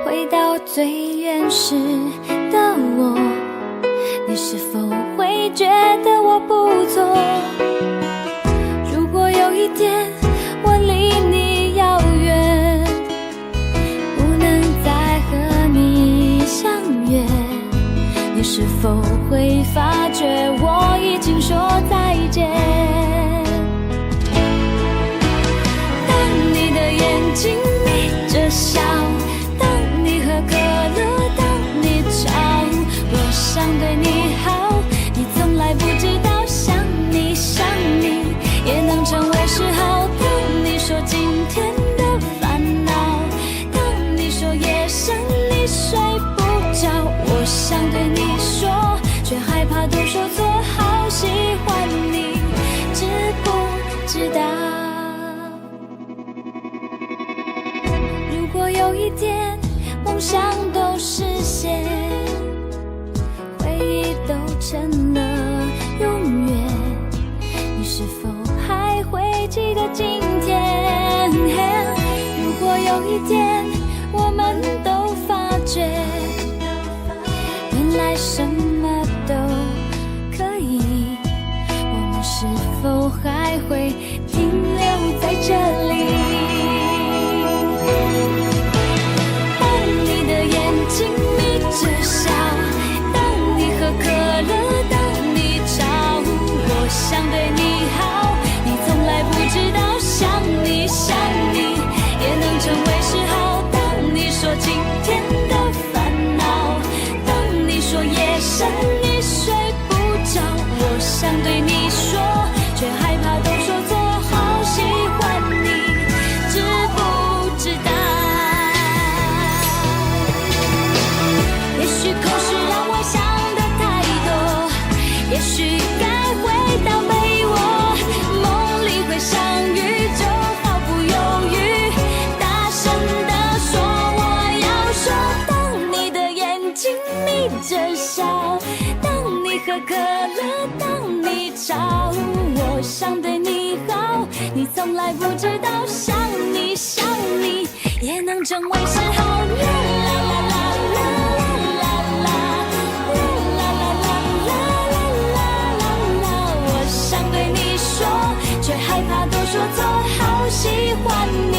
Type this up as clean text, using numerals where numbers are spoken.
回到最原始的我，你是否会觉得我不错？如果有一天我离你遥远，不能再和你相约，你是否会发觉我已经说再见？当你的眼睛眯着笑，当你喝可乐，当你吵，我想对你好，你从来不知道，想你想你也能成为嗜好。当你说今天的烦恼，当你说夜深你睡不着，我想对你说，却害怕都说错，好喜欢你，知不知道？如果有一天梦想都实现，回忆都成了永远，你是否还会记得今天？如果有一天我们都发觉，原来什么都可以，我们是否还会停留在这里？当你的眼睛眯着笑，当你喝可乐，当你吵，我想对你好，你从来不知道，想你想你也能成为嗜好。当你说今天的烦恼，当你说夜深你睡不着，我想对你说，却害怕都说错，好喜欢你，知不知道？也许口是让我想的太多，也许该回到被窝，梦里会相遇，就毫不犹豫大声地说我要说。当你的眼睛眯着笑，当你喝可乐，当你吵，我想对你好，你从来不知道，想你想你也能成为嗜好。啦啦啦啦啦啦啦啦啦啦啦啦，我想对你说，却害怕都说错，好喜欢你。